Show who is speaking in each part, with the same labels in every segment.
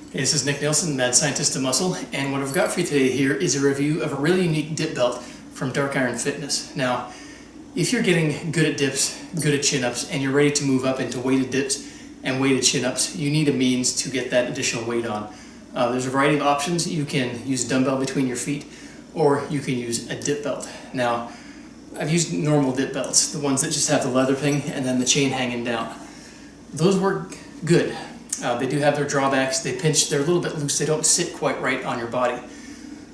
Speaker 1: Hey, this is Nick Nilsson, Mad Scientist of Muscle, and what I've got for you today here is a review of a really unique dip belt from Dark Iron Fitness. Now, if you're getting good at dips, good at chin-ups, and you're ready to move up into weighted dips and weighted chin-ups, you need a means to get that additional weight on. There's a variety of options. You can use a dumbbell between your feet, or you can use a dip belt. Now, I've used normal dip belts, the ones that just have the leather thing and then the chain hanging down. Those work good. They do have their drawbacks. They're a little bit loose. They don't sit quite right on your body.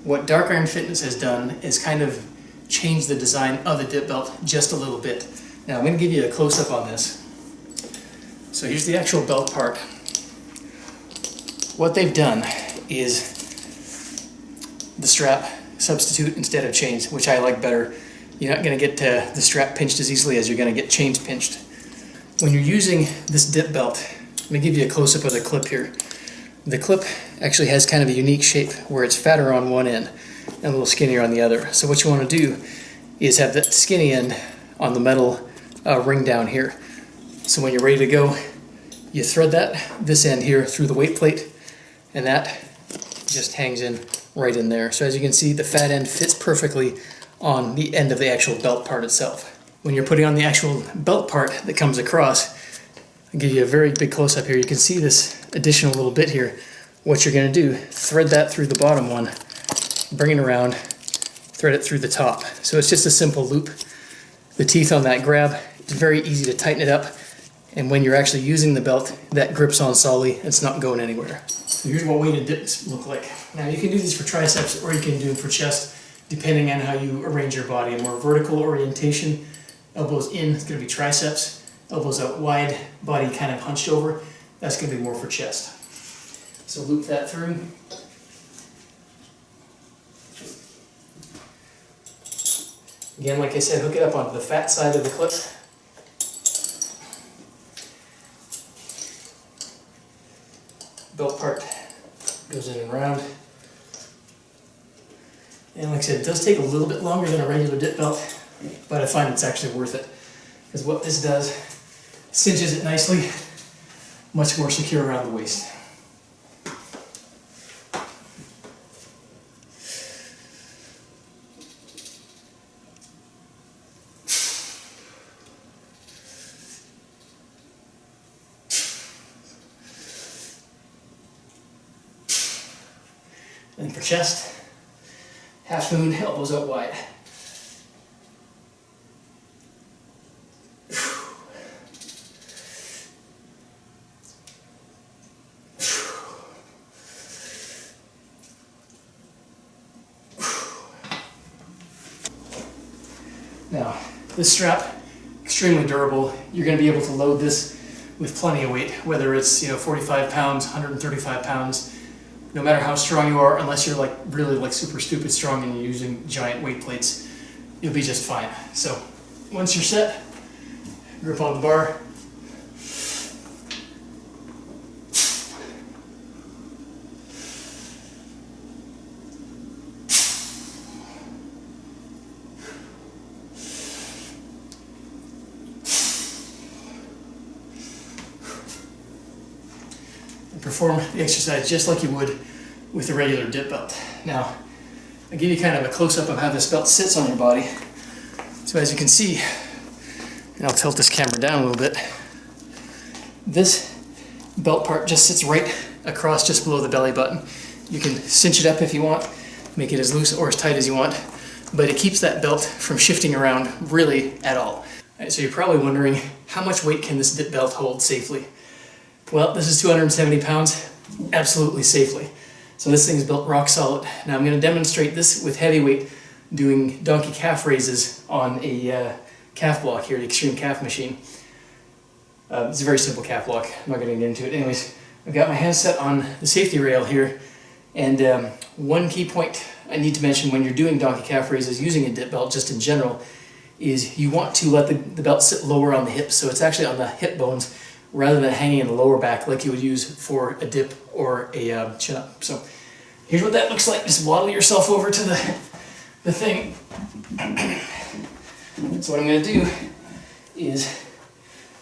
Speaker 1: What Dark Iron Fitness has done is kind of changed the design of the dip belt just a little bit. Now I'm going to give you a close-up on this. So here's the actual belt part. What they've done is the strap substitute instead of chains, which I like better. You're not going to get the strap pinched as easily as you're going to get chains pinched. When you're using this dip belt, let me give you a close-up of the clip here. The clip actually has kind of a unique shape where it's fatter on one end and a little skinnier on the other. So what you want to do is have that skinny end on the metal ring down here. So when you're ready to go, you thread this end here through the weight plate, and that just hangs in right in there. So as you can see, the fat end fits perfectly on the end of the actual belt part itself. When you're putting on the actual belt part that comes across, I'll give you a very big close-up here. You can see this additional little bit here. What you're going to do, thread that through the bottom one, bring it around, thread it through the top. So it's just a simple loop. The teeth on that grab, it's very easy to tighten it up, and when you're actually using the belt, that grips on solidly. It's not going anywhere. So here's what weighted dips look like. Now you can do these for triceps or you can do them for chest, depending on how you arrange your body. A more vertical orientation, elbows in, it's going to be triceps. Elbows out wide, body kind of hunched over, that's going to be more for chest. So loop that through. Again, like I said, hook it up onto the fat side of the clip. Belt part goes in and around. And like I said, it does take a little bit longer than a regular dip belt, but I find it's actually worth it. Because what this does, cinches it nicely, much more secure around the waist. And for chest, half moon, elbows out wide. Now, this strap, extremely durable. You're going to be able to load this with plenty of weight, whether it's 45 pounds, 135 pounds. No matter how strong you are, unless you're really super stupid strong and you're using giant weight plates, you'll be just fine. So once you're set, grip on the bar. Perform the exercise just like you would with a regular dip belt. Now, I'll give you kind of a close-up of how this belt sits on your body. So as you can see, and I'll tilt this camera down a little bit, this belt part just sits right across just below the belly button. You can cinch it up if you want, make it as loose or as tight as you want, but it keeps that belt from shifting around really at all. All right, so you're probably wondering, how much weight can this dip belt hold safely? Well, this is 270 pounds, absolutely safely. So this thing is built rock solid. Now I'm going to demonstrate this with heavy weight, doing donkey calf raises on a calf block here, the Extreme Calf Machine. It's a very simple calf block. I'm not going to get into it. Anyways, I've got my hands set on the safety rail here, and one key point I need to mention when you're doing donkey calf raises using a dip belt, just in general, is you want to let the belt sit lower on the hips, so it's actually on the hip bones, rather than hanging in the lower back like you would use for a dip or a chin-up. So here's what that looks like. Just waddle yourself over to the thing. So what I'm going to do is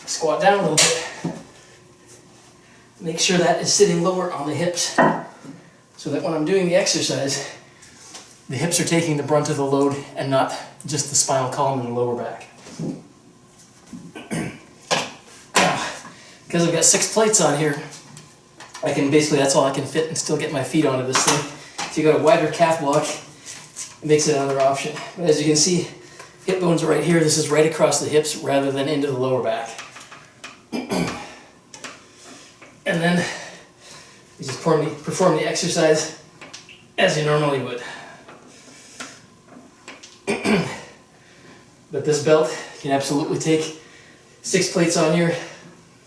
Speaker 1: squat down a little bit, make sure that is sitting lower on the hips so that when I'm doing the exercise, the hips are taking the brunt of the load and not just the spinal column and the lower back. Now, because I've got 6 plates on here, I can basically, that's all I can fit and still get my feet onto this thing. If you got a wider calf block, it makes it another option. But as you can see, hip bones are right here. This is right across the hips rather than into the lower back. And then you just perform the exercise as you normally would. But this belt can absolutely take 6 plates on here,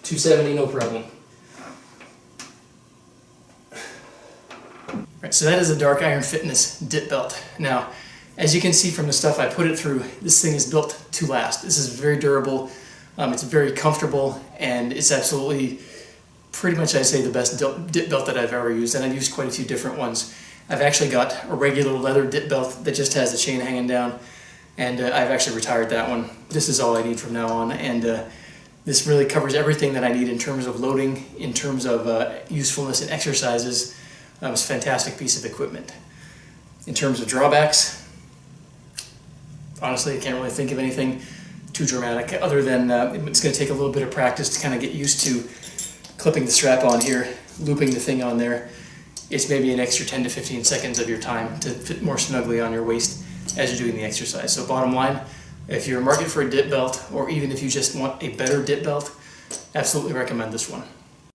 Speaker 1: 270, no problem. Right, so that is a Dark Iron Fitness dip belt. Now, as you can see from the stuff I put it through, this thing is built to last. This is very durable, it's very comfortable, and it's absolutely, pretty much I'd say, the best dip belt that I've ever used, and I've used quite a few different ones. I've actually got a regular leather dip belt that just has the chain hanging down, and I've actually retired that one. This is all I need from now on, and this really covers everything that I need in terms of loading, in terms of usefulness and exercises. It's a fantastic piece of equipment. In terms of drawbacks, honestly, I can't really think of anything too dramatic other than it's going to take a little bit of practice to kind of get used to clipping the strap on here, looping the thing on there. It's maybe an extra 10 to 15 seconds of your time to fit more snugly on your waist as you're doing the exercise. So bottom line, if you're in the market for a dip belt, or even if you just want a better dip belt, absolutely recommend this one.